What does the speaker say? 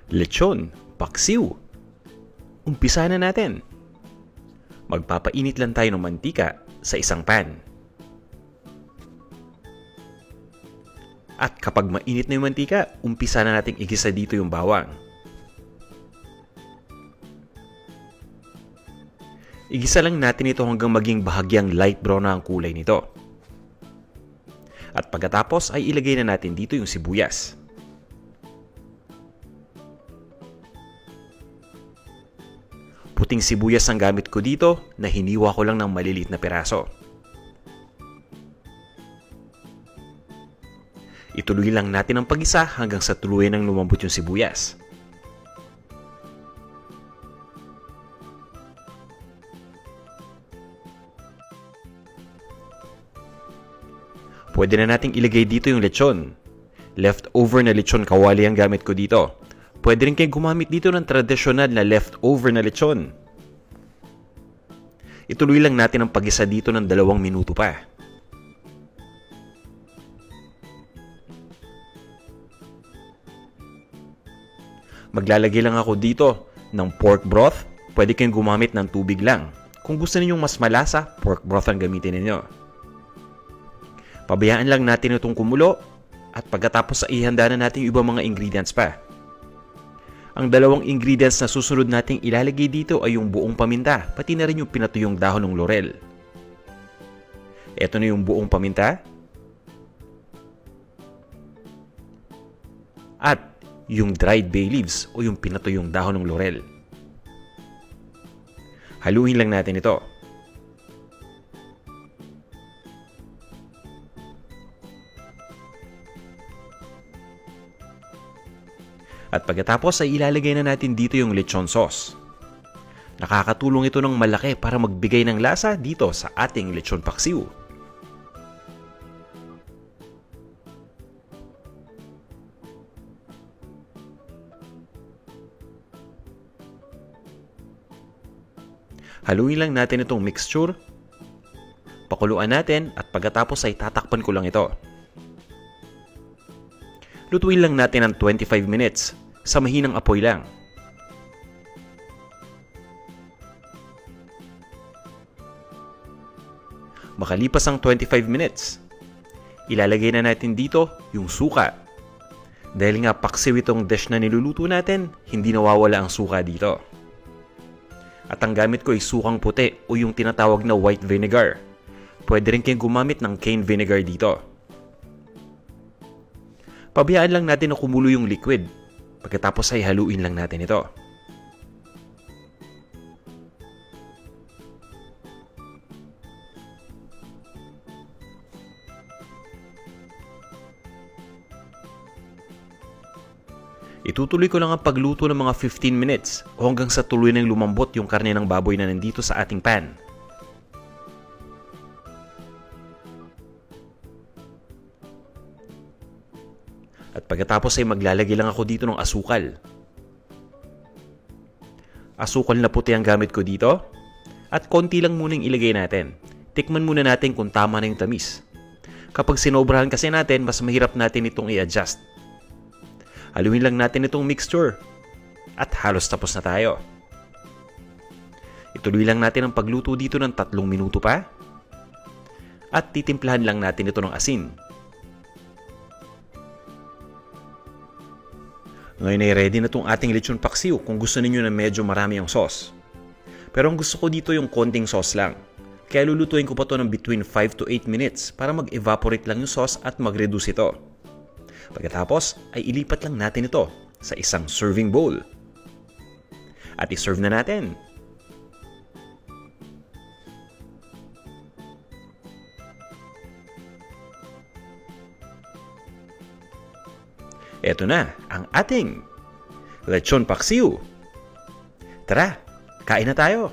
Lechon, paksiw. Umpisa na natin. Magpapainit lang tayo ng mantika sa isang pan. At kapag mainit na yung mantika, umpisa na nating igisa dito yung bawang. Igisa lang natin ito hanggang maging bahagyang light brown na ang kulay nito. At pagkatapos ay ilagay na natin dito yung sibuyas. Puting sibuyas ang gamit ko dito na hiniwa ko lang ng maliliit na piraso. Ituloy lang natin ang pag-isa hanggang sa tuluyan ng lumambot yung sibuyas. Pwede na nating ilagay dito yung lechon. Leftover na lechon kawali ang gamit ko dito. Pwede rin kayo gumamit dito ng tradisyonal na leftover na lechon. Ituloy lang natin ang pag-isa dito ng 2 minuto pa. Maglalagay lang ako dito ng pork broth. Pwede kayong gumamit ng tubig lang. Kung gusto ninyong mas malasa, pork broth ang gamitin ninyo. Pabayaan lang natin itong kumulo at pagkatapos ay ihanda na natin yung ibang mga ingredients pa. Ang 2 ingredients na susunod nating ilalagay dito ay yung buong paminta, pati na rin yung pinatuyong dahon ng laurel. Ito na yung buong paminta. At yung dried bay leaves o yung pinatuyong dahon ng laurel. Haluin lang natin ito. At pagkatapos ay ilalagay na natin dito yung lechon sauce. Nakakatulong ito ng malaki para magbigay ng lasa dito sa ating lechon paksiw. Haluin lang natin itong mixture. Pakuluan natin at pagkatapos ay tatakpan ko lang ito. Lutuin lang natin ng 25 minutes sa mahinang apoy lang. Makalipas ang 25 minutes, ilalagay na natin dito yung suka. Dahil nga paksiw itong dish na niluluto natin, hindi nawawala ang suka dito. At ang gamit ko ay sukang puti o yung tinatawag na white vinegar. Pwede rin kayong gumamit ng cane vinegar dito. Pabayaan lang natin na kumulo yung liquid. Pagkatapos ay haluin lang natin ito. Itutuloy ko lang ang pagluto ng mga 15 minutes o hanggang sa tuloy nang lumambot yung karne ng baboy na nandito sa ating pan. At pagkatapos ay maglalagay lang ako dito ng asukal. Asukal na puti ang gamit ko dito. At konti lang munang ilagay natin. Tikman muna natin kung tama na yung tamis. Kapag sinobrahan kasi natin, mas mahirap natin itong i-adjust. Haluin lang natin itong mixture. At halos tapos na tayo. Ituloy lang natin ang pagluto dito ng 3 minuto pa. At titimplahan lang natin ito ng asin. Ngayon ay ready na itong ating lechon paksiw kung gusto niyo na medyo marami ang sauce. Pero ang gusto ko dito yung konting sauce lang. Kaya lulutuin ko pa ito ng between 5 to 8 minutes para mag-evaporate lang yung sauce at mag-reduce ito. Pagkatapos ay ilipat lang natin ito sa isang serving bowl. At iserve na natin. Ito na ang ating lechon paksiw. Tara, kain na tayo!